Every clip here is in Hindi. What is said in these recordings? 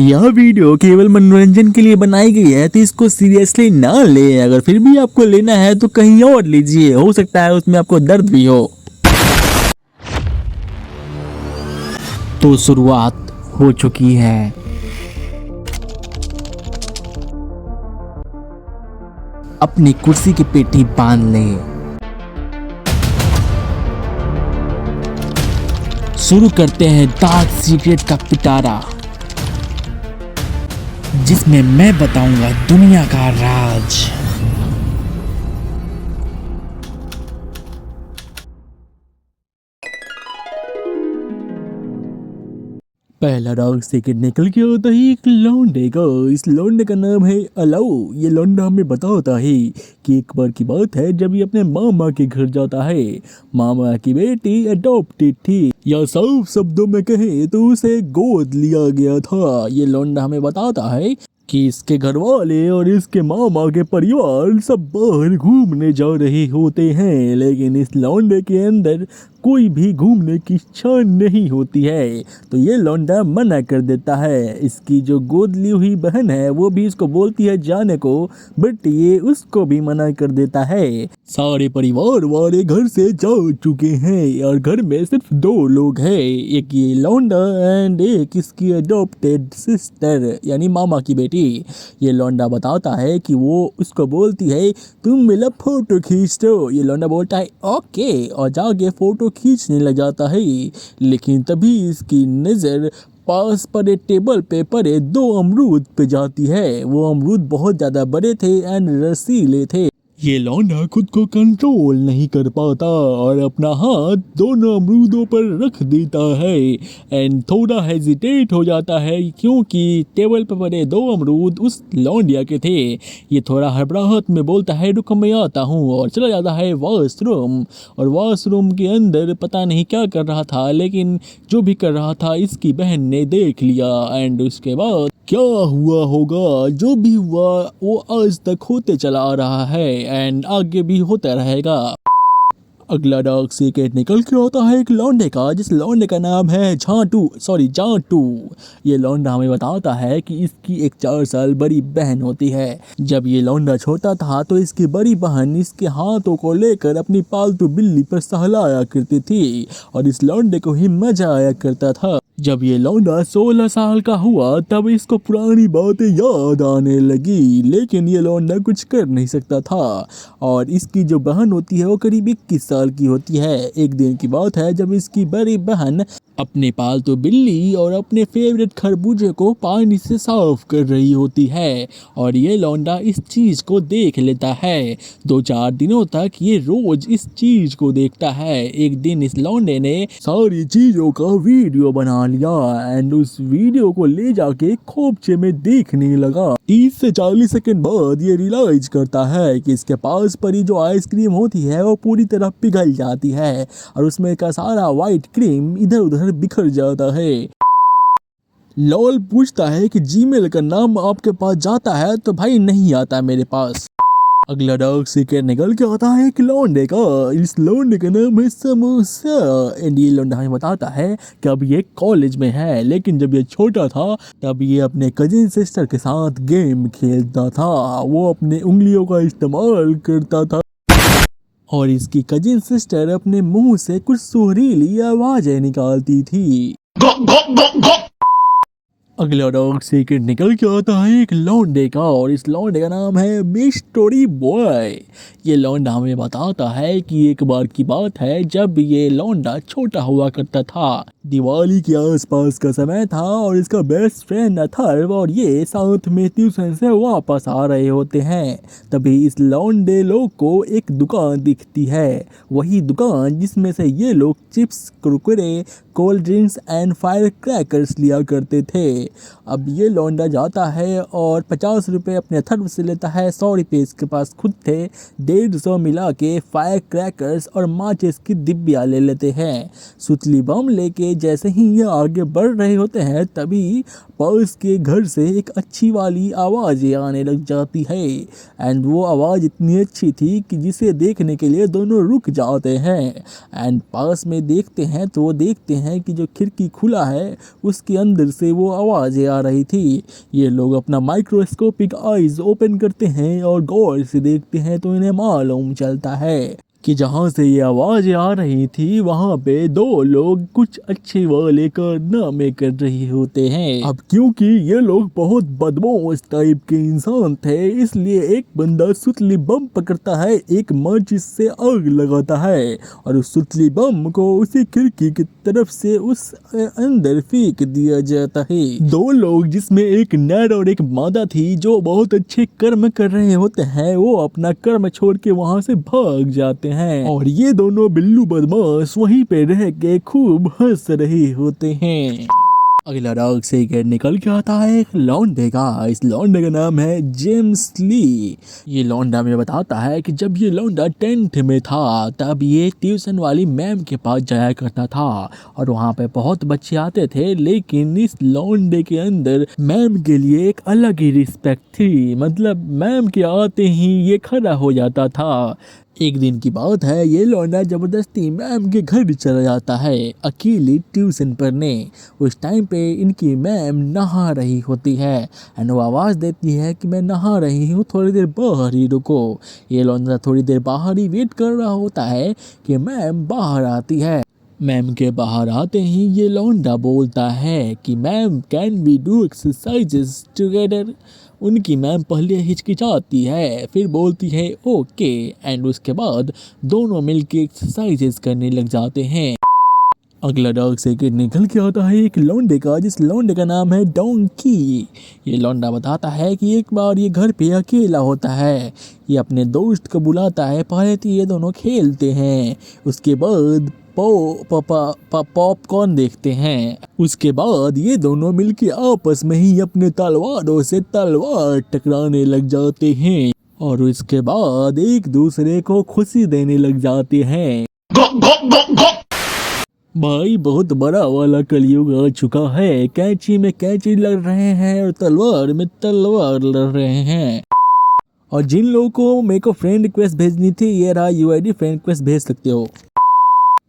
यह वीडियो केवल मनोरंजन के लिए बनाई गई है, तो इसको सीरियसली ना ले। अगर फिर भी आपको लेना है तो कहीं और लीजिए, हो सकता है उसमें आपको दर्द भी हो। तो शुरुआत हो चुकी है। अपनी कुर्सी की पेटी बांध ले। शुरू करते हैं डार्क सीक्रेट का पिटारा, जिसमें मैं बताऊंगा दुनिया का राज। पहला डार्क सीक्रेट निकल के आता है एक लौंडे का। इस लौंडे का नाम है अलाउ। ये लौंडा हमें बताता है कि एक बार की बात है जब ये अपने मामा के घर जाता है। मामा की बेटी अडॉप्टेड थी, या साफ शब्दों में कहे तो उसे गोद लिया गया था। ये लौंडा हमें बताता है कि इसके घर वाले और इसके मामा के परिवार सब बाहर घूमने जा रहे होते हैं, लेकिन इस लौंडे के अंदर कोई भी घूमने की इच्छा नहीं होती है। तो ये लौंडा मना कर देता है। इसकी जो गोद ली हुई बहन है वो भी इसको बोलती है जाने को, बट ये उसको भी मना कर देता है। सारे परिवार वाले घर से जा चुके हैं और घर में सिर्फ दो लोग हैं, एक ये लौंडा एंड एक इसकी अडॉप्टेड सिस्टर यानी मामा की बेटी। ये लौंडा बताता है कि वो उसको बोलती है तुम मेरा फोटो खींच दो। ये लौंडा बोलता है ओके और जाके फोटो खींचने लग जाता है, लेकिन तभी इसकी नज़र पास पड़े टेबल पे पड़े दो अमरूद पे जाती है। वो अमरूद बहुत ज़्यादा बड़े थे एंड रसीले थे। ये लौंडा खुद को कंट्रोल नहीं कर पाता और अपना हाथ दोनों अमरूदों पर रख देता है एंड थोड़ा हेजिटेट हो जाता है, क्योंकि टेबल पर पड़े दो अमरूद उस लौंडिया के थे। ये थोड़ा हड़बड़ाहट में बोलता है रुको मैं आता हूँ, और चला जाता है वॉशरूम। और वॉशरूम के अंदर पता नहीं क्या कर रहा था, लेकिन जो भी कर रहा था इसकी बहन ने देख लिया एंड उसके बाद क्या हुआ होगा, जो भी हुआ वो आज तक होते चला आ रहा है एंड आगे भी होता रहेगा। अगला डार्क सीक्रेट निकल के आता है एक लौंडे का, जिस लौंडे का नाम है जाटू। ये लौंडा हमें बताता है कि इसकी एक 4 साल बड़ी बहन होती है। जब ये लौंडा छोटा था तो इसकी बड़ी बहन इसके हाथों को लेकर अपनी पालतू बिल्ली पर सहलाया करती थी और इस लौंडे को ही मजा आया करता था। जब ये लौंडा 16 साल का हुआ तब इसको पुरानी बातें याद आने लगी, लेकिन ये लौंडा कुछ कर नहीं सकता था। और इसकी जो बहन होती है वो करीब 21 साल की होती है। एक दिन की बात है जब इसकी बड़ी बहन अपने पालतू बिल्ली और अपने फेवरेट खरबूजे को पानी से साफ कर रही होती है और ये लौंडा इस चीज़ को देख लेता है। 2-4 दिनों तक ये रोज इस चीज़ को देखता है। एक दिन इस लौंडे ने सारी चीज़ों का वीडियो बना लिया एंड उस वीडियो को ले जाके खोपचे में देखने लगा। 30 से 40 सेकंड बाद ये रियलाइज करता है कि इसके पास परी जो आइसक्रीम होती है वो पूरी तरह पिघल जाती है और उसमें का सारा वाइट क्रीम इधर उधर बिखर जाता है। लॉल पूछता है कि जीमेल का नाम आपके पास जाता है, तो भाई नहीं आता मेरे पास। अगला डार्क सीक्रेट निकल के आता है एक लौंडे का। इस लौंडे का नाम है समोसा एंड ये लौंडा हमें बताता है कि अब ये कॉलेज में है, लेकिन जब ये छोटा था तब ये अपने कजिन सिस्टर के साथ गेम खेलता था। वो अपने उंगलियों का इस्तेमाल करता था और इसकी कजिन सिस्टर अपने मुंह से कुछ सुरीली आवाजें निकालती थी। अगला डार्क सीक्रेट निकल के आता है एक लौंडे का और इस लौंडे का नाम है मिस्टरी बॉय। ये लौंडा हमें बताता है कि एक बार की बात है जब ये लौंडा छोटा हुआ करता था। दिवाली के आसपास का समय था और इसका बेस्ट फ्रेंड अथर्व और ये साथ में ट्यूशन से वापस आ रहे होते हैं। तभी इस लौंडे लोग को एक दुकान दिखती है, वही दुकान जिसमें से ये लोग chips, Kurkure, cold drinks and fire crackers लिया करते थे। अब ये लौंडा जाता है और 50 रुपये अपने अथर्व से लेता है। 100 रुपये इसके पास खुद थे। 150 मिला के फायर क्रैकर्स और माचिस की डिब्बियाँ ले लेते हैं। सुतली बम लेके जैसे ही ये आगे बढ़ रहे होते हैं तभी पास के घर से एक अच्छी वाली आवाज़ें आने लग जाती है एंड वो आवाज़ इतनी अच्छी थी कि जिसे देखने के लिए दोनों रुक जाते हैं एंड पास में देखते हैं तो देखते हैं कि जो खिड़की खुला है उसके अंदर से वो आवाज़ें आ रही थी। ये लोग अपना माइक्रोस्कोपिक आइज़ ओपन करते हैं और गौर से देखते हैं तो इन्हें मालूम चलता है कि जहाँ से ये आवाज़ें आ रही थी वहाँ पे दो लोग कुछ अच्छे वाले कारनामे कर रहे होते हैं। अब क्योंकि ये लोग बहुत बदमाश टाइप के इंसान थे, इसलिए एक बंदा सुतली बम पकड़ता है, एक माचिस से आग लगाता है और उस सुतली बम को उसी खिड़की की तरफ से उस अंदर फेंक दिया जाता है। दो लोग जिसमें एक नर और एक मादा थी जो बहुत अच्छे कर्म कर रहे होते हैं, वो अपना कर्म छोड़ के वहाँ से भाग जाते हैं और ये दोनों बिल्लू बदमाश वहीं पे रह के खूब हंस रहे होते हैं। अगला डाक से गेट निकल के आता है एक लौंडे का। इस लौंडे का नाम है जेम्स ली। ये लौंडा में बताता है कि जब ये लौंडा 10th में था तब ये ट्यूशन वाली मैम के पास जाया करता था और वहाँ पे बहुत बच्चे आते थे, लेकिन इस लौंडे के अंदर मैम के लिए एक अलग ही रिस्पेक्ट थी। मतलब मैम के आते ही ये खड़ा हो जाता था। एक दिन की बात है, ये लौंडा ज़बरदस्ती मैम के घर चला जाता है अकेली ट्यूशन पढ़ने। उस टाइम पे इनकी मैम नहा रही होती है एंड वो आवाज़ देती है कि मैं नहा रही हूँ, थोड़ी देर बाहर ही रुको। ये लौंडा थोड़ी देर बाहर ही वेट कर रहा होता है कि मैम बाहर आती है। मैम के बाहर आते ही ये लौंडा बोलता है कि ma'am can we do exercises together. उनकी मैम पहले हिचकिचाती है, फिर बोलती है ओके एंड उसके बाद दोनों मिलके एक्सरसाइजेस करने लग जाते हैं। अगला डाक से गेट निकल के आता है एक लौंडे का, जिस लौंडे का नाम है डोंकी। ये लौंडा बताता है कि एक बार ये घर पे अकेला होता है। ये अपने दोस्त को बुलाता है, पहले तो ये दोनों खेलते हैं, उसके बाद पॉपकॉर्न देखते हैं। उसके बाद ये दोनों मिलके आपस में ही अपने तलवारों से तलवार टकराने लग जाते हैं और उसके बाद एक दूसरे को खुशी देने लग जाते हैं। भाई बहुत बड़ा वाला कलयुग आ चुका है। कैंची में कैंची लड़ रहे हैं और तलवार में तलवार लड़ रहे हैं। और जिन लोगों को मेरे को फ्रेंड रिक्वेस्ट भेजनी थी, ये रहा यूआईडी, फ्रेंड रिक्वेस्ट भेज सकते हो।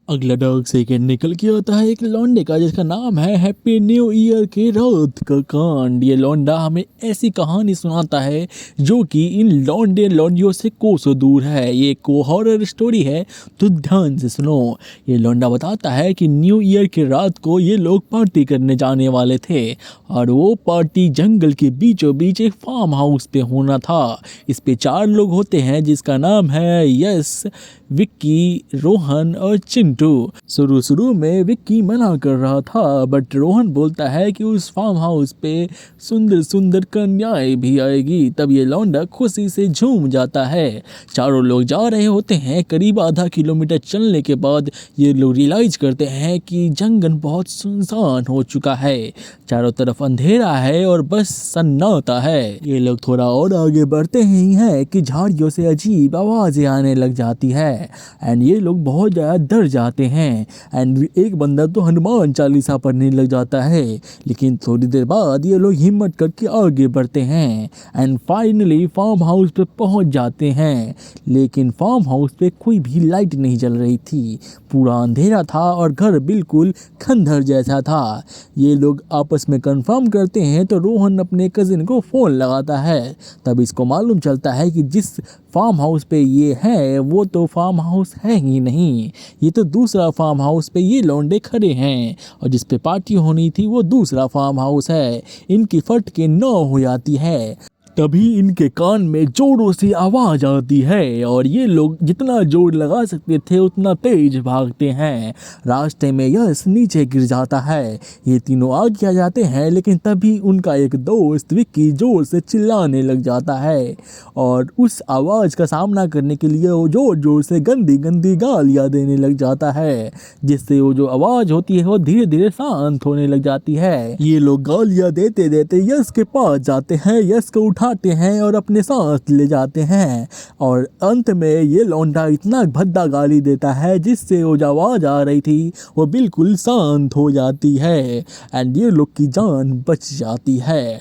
अगला डाक से निकल के आता है एक लौंडे का, जिसका नाम है हैप्पी न्यू ईयर के रात का कांड। ये लौंडा हमें ऐसी कहानी सुनाता है जो कि इन लौंडे लौंडियों से कोसों दूर है। ये एक हॉरर स्टोरी है, तो ध्यान से सुनो। ये लौंडा बताता है कि न्यू ईयर के रात को ये लोग पार्टी करने जाने वाले थे और वो पार्टी जंगल के बीचों बीच एक फार्म हाउस पे होना था। इस पे 4 लोग होते हैं, जिसका नाम है यस, विक्की, रोहन और चिंटू। शुरू में विक्की मना कर रहा था, बट रोहन बोलता है कि उस फार्म हाउस पे सुंदर सुंदर कन्याएं भी आएगी। तब ये लौंडा खुशी से झूम जाता है। चारों लोग जा रहे होते हैं। करीब आधा किलोमीटर चलने के बाद ये लोग रियलाइज करते हैं कि जंगल बहुत सुनसान हो चुका है, चारों तरफ अंधेरा है और बस सन्नाटा है। ये लोग थोड़ा और आगे बढ़ते ही हैं कि झाड़ियों से अजीब आवाज़ें आने लग जाती है एंड ये लोग बहुत ज़्यादा डर जाते हैं एंड एक बंदा तो हनुमान चालीसा पढ़ने लग जाता है। लेकिन थोड़ी देर बाद ये लोग हिम्मत करके आगे बढ़ते हैं एंड फाइनली फार्म हाउस पे पहुंच जाते हैं। लेकिन फार्म हाउस पे कोई भी लाइट नहीं जल रही थी, पूरा अंधेरा था और घर बिल्कुल खंडहर जैसा था। ये लोग आपस में कंफर्म करते हैं तो रोहन अपने कजिन को फ़ोन लगाता है। तब इसको मालूम चलता है कि जिस फार्म हाउस पे ये है वो तो फार्म हाउस है ही नहीं, ये तो दूसरा फार्म हाउस पे ये लौंडे खड़े हैं और जिस पे पार्टी होनी थी वो दूसरा फार्म हाउस है। इनकी फट के 9 हो जाती है। तभी इनके कान में जोरों से आवाज़ आती है और ये लोग जितना जोर लगा सकते थे उतना तेज भागते हैं। रास्ते में यश नीचे गिर जाता है। ये तीनों आगे आ जाते हैं, लेकिन तभी उनका एक दोस्त विक्की जोर से चिल्लाने लग जाता है और उस आवाज़ का सामना करने के लिए वो जोर जोर से गंदी गंदी गालियाँ देने लग जाता है, जिससे वो जो आवाज़ होती है वो धीरे धीरे शांत होने लग जाती है। ये लोग गालियाँ देते देते यश के पास जाते हैं, यश को उठाते हैं और अपने साथ ले जाते हैं और अंत में ये लौंडा इतना भद्दा गाली देता है जिससे वो जो आवाज़ आ रही थी वो बिल्कुल शांत हो जाती है एंड ये लोग की जान बच जाती है।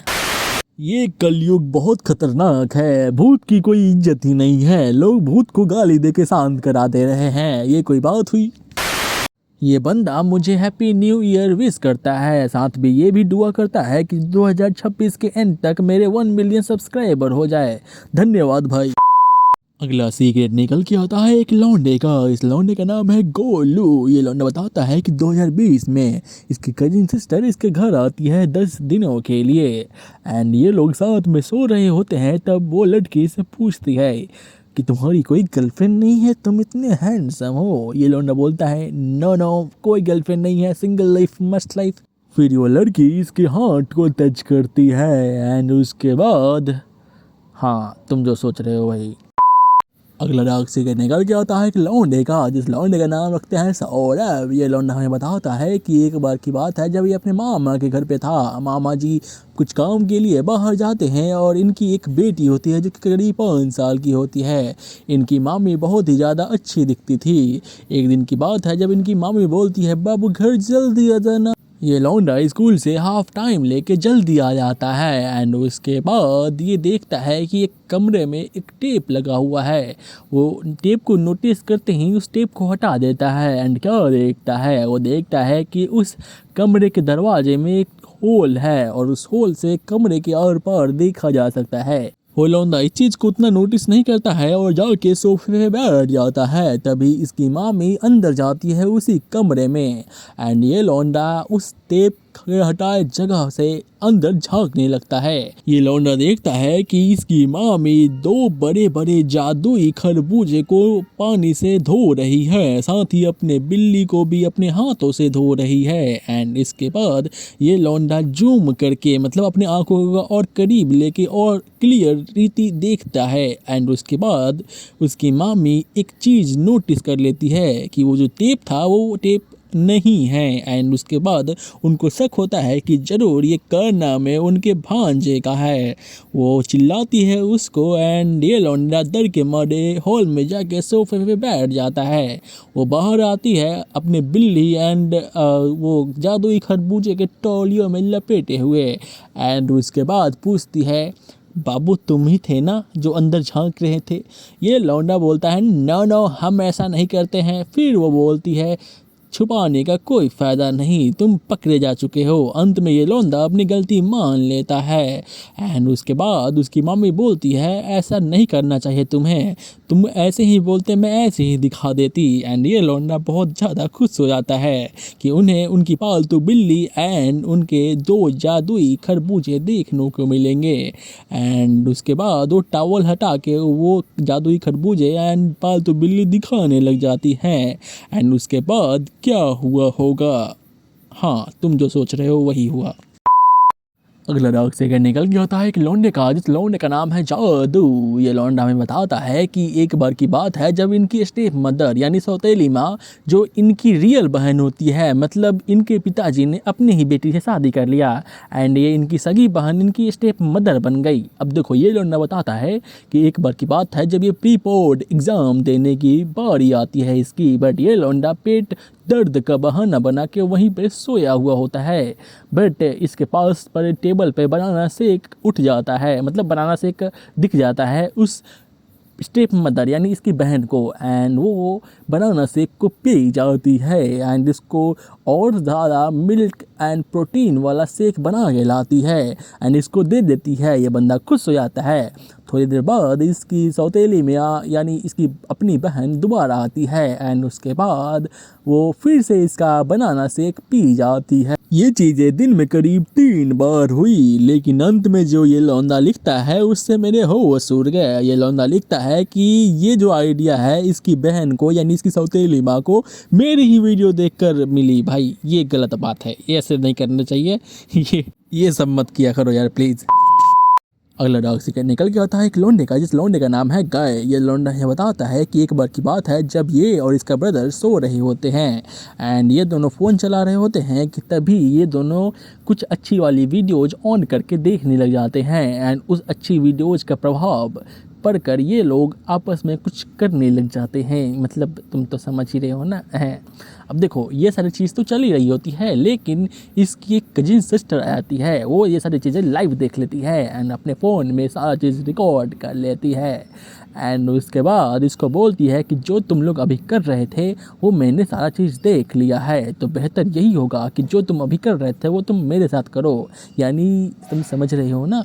ये कलयुग बहुत खतरनाक है। भूत की कोई इज्जत ही नहीं है। लोग भूत को गाली दे के शांत करा दे रहे हैं। ये कोई बात हुई? ये बंदा मुझे हैप्पी न्यू ईयर विश करता है, साथ में ये भी दुआ करता है कि 2026 के एंड तक मेरे 1 मिलियन सब्सक्राइबर हो जाए। धन्यवाद भाई। अगला सीक्रेट निकल के आता है एक लौंडे का। इस लौंडे का नाम है गोलू। ये लौंडा बताता है कि 2020 में इसकी कजिन सिस्टर इसके घर आती है 10 दिनों के लिए एंड ये लोग साथ में सो रहे होते हैं। तब वो लड़की से पूछती है कि तुम्हारी कोई गर्लफ्रेंड नहीं है, तुम इतने हैंडसम हो। ये लौंडा बोलता है नो नो, कोई गर्लफ्रेंड नहीं है, सिंगल लाइफ मस्ट लाइफ। फिर वो लड़की इसके हार्ट को टच करती है एंड उसके बाद हाँ, तुम जो सोच रहे हो वही। अगला डार्क सीक्रेट निकल के आता है एक लौंडे का, जिस लौंडे का नाम रखते हैं सौरभ। ये लौंडा हमें बताता है कि एक बार की बात है जब ये अपने मामा के घर पे था। मामा जी कुछ काम के लिए बाहर जाते हैं और इनकी एक बेटी होती है जो कि करीब 5 साल की होती है। इनकी मामी बहुत ही ज़्यादा अच्छी दिखती थी। एक दिन की बात है जब इनकी मामी बोलती है बाबू घर जल्दी आ जाना। ये लौंडा स्कूल से हाफ टाइम लेके जल्दी आ जाता है एंड उसके बाद ये देखता है कि एक कमरे में एक टेप लगा हुआ है। वो टेप को नोटिस करते ही उस टेप को हटा देता है एंड क्या देखता है, वो देखता है कि उस कमरे के दरवाजे में एक होल है और उस होल से कमरे के आर पार देखा जा सकता है। वो लौंडा इस चीज़ को उतना नोटिस नहीं करता है और जाके सोफे पे बैठ जाता है। तभी इसकी मामी अंदर जाती है उसी कमरे में एंड ये लौंडा उस टेप हटाए जगह से अंदर झांकने लगता है। ये लौंडा देखता है कि इसकी मामी 2 बड़े बड़े जादुई खरबूजे को पानी से धो रही है, साथ ही अपने बिल्ली को भी अपने हाथों से धो रही है एंड इसके बाद ये लौंडा जूम करके मतलब अपने आंखों को और करीब लेके और क्लियर रीति देखता है एंड उसके बाद उसकी मामी एक चीज़ नोटिस कर लेती है कि वो जो टेप था वो टेप नहीं है एंड उसके बाद उनको शक होता है कि ज़रूर ये करना में उनके भांजे का है। वो चिल्लाती है उसको एंड ये लौंडा डर के मारे हॉल में जाके सोफे पे बैठ जाता है। वो बाहर आती है अपने बिल्ली एंड वो जादुई खरबूजे के टोलियों में लपेटे हुए एंड उसके बाद पूछती है बाबू तुम ही थे ना जो अंदर झांक रहे थे। ये लौंडा बोलता है नो नो, हम ऐसा नहीं करते हैं। फिर वो बोलती है छुपाने का कोई फ़ायदा नहीं, तुम पकड़े जा चुके हो। अंत में ये लौंडा अपनी गलती मान लेता है एंड उसके बाद उसकी मम्मी बोलती है ऐसा नहीं करना चाहिए तुम्हें, तुम ऐसे ही बोलते मैं ऐसे ही दिखा देती एंड ये लौंडा बहुत ज़्यादा खुश हो जाता है कि उन्हें उनकी पालतू बिल्ली एंड उनके 2 जादुई खरबूजे देखने को मिलेंगे एंड उसके बाद वो टॉवल हटा के वो जादुई खरबूजे एंड पालतू बिल्ली दिखाने लग जाती है एंड उसके बाद क्या हुआ होगा, हाँ तुम जो सोच रहे हो वही हुआ। अगला डार्क सीक्रेट निकल गया होता है एक लौंडे का, जिस लौंडे का नाम है जादू। ये लौंडा हमें बताता है कि एक बार की बात है जब इनकी स्टेप मदर यानी सौतेली माँ जो इनकी रियल बहन होती है, मतलब इनके पिताजी ने अपनी ही बेटी से शादी कर लिया एंड ये इनकी सगी बहन इनकी स्टेप मदर बन गई। अब देखो ये लौंडा बताता है कि एक बार की बात है जब ये प्री बोर्ड एग्ज़ाम देने की बारी आती है इसकी, बट ये लौंडा पेट दर्द का बहाना बना के वहीं पे सोया हुआ होता है। बट इसके पास पर टेबल पे बनाना शेक उठ जाता है, मतलब बनाना शेक दिख जाता है उस स्टेप मदर यानी इसकी बहन को एंड वो बनाना शेक को पी जाती है एंड इसको और ज़्यादा मिल्क एंड प्रोटीन वाला शेक बना के लाती है एंड इसको दे देती है। ये बंदा खुश हो जाता है। थोड़ी देर बाद इसकी सौतेली में यानी इसकी अपनी बहन दोबारा आती है एंड उसके बाद वो फिर से इसका बनाना शेक पी जाती है। ये चीज़ें दिन में करीब 3 बार हुई, लेकिन अंत में जो ये लौंडा लिखता है उससे मेरे होश उड़ गए। ये लौंडा लिखता है कि ये जो आइडिया है इसकी बहन को यानी इसकी सौतेली माँ को मेरी ही वीडियो देखकर मिली। भाई ये गलत बात है, ये ऐसे नहीं करना चाहिए, ये सब मत किया करो यार प्लीज़। अगला डार्क सीक्रेट निकल के आता है एक लौंडे का, जिस लौंडे का नाम है गाय। ये लौंडा ये बताता है कि एक बार की बात है जब ये और इसका ब्रदर सो रहे होते हैं एंड ये दोनों फ़ोन चला रहे होते हैं कि तभी ये दोनों कुछ अच्छी वाली वीडियोज़ ऑन करके देखने लग जाते हैं एंड उस अच्छी वीडियोज़ का प्रभाव पढ़कर ये लोग आपस में कुछ करने लग जाते हैं। मतलब तुम तो समझ ही रहे हो ना है। अब देखो ये सारी चीज़ तो चल ही रही होती है, लेकिन इसकी एक कजिन सिस्टर आती है, वो ये सारी चीज़ें लाइव देख लेती है एंड अपने फ़ोन में सारा चीज़ रिकॉर्ड कर लेती है एंड उसके बाद इसको बोलती है कि जो तुम लोग अभी कर रहे थे वो मैंने सारा चीज़ देख लिया है, तो बेहतर यही होगा कि जो तुम अभी कर रहे थे वो तुम मेरे साथ करो। यानी तुम समझ रहे हो ना।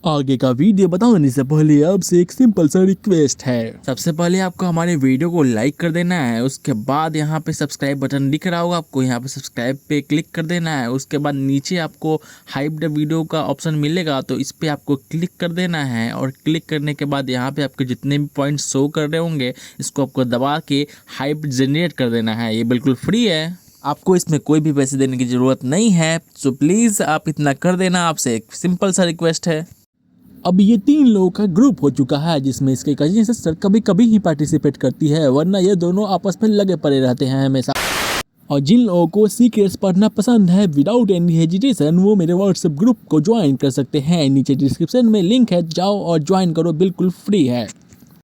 आगे का वीडियो बताने से पहले आपसे एक सिंपल सा रिक्वेस्ट है। सबसे पहले आपको हमारे वीडियो को लाइक कर देना है, उसके बाद यहाँ पे सब्सक्राइब बटन दिख रहा होगा आपको, यहाँ पे सब्सक्राइब पे क्लिक कर देना है। उसके बाद नीचे आपको हाइप द वीडियो का ऑप्शन मिलेगा, तो इस पर आपको क्लिक कर देना है और क्लिक करने के बाद यहाँ पे आपके जितने भी पॉइंट्स शो कर रहे होंगे इसको आपको दबा के हाइप जनरेट कर देना है। ये बिल्कुल फ्री है, आपको इसमें कोई भी पैसे देने की ज़रूरत नहीं है। सो प्लीज़ आप इतना कर देना, आपसे एक सिंपल सा रिक्वेस्ट है। अब ये 3 लोगों का ग्रुप हो चुका है, जिसमें इसके कजिन सिस्टर कभी कभी ही पार्टिसिपेट करती है, वरना ये दोनों आपस में लगे पड़े रहते हैं हमेशा। और जिन लोगों को सीक्रेट्स पढ़ना पसंद है विदाउट एनी हेजिटेशन, वो मेरे व्हाट्सएप ग्रुप को ज्वाइन कर सकते हैं। नीचे डिस्क्रिप्शन में लिंक है, जाओ और ज्वाइन करो, बिल्कुल फ्री है।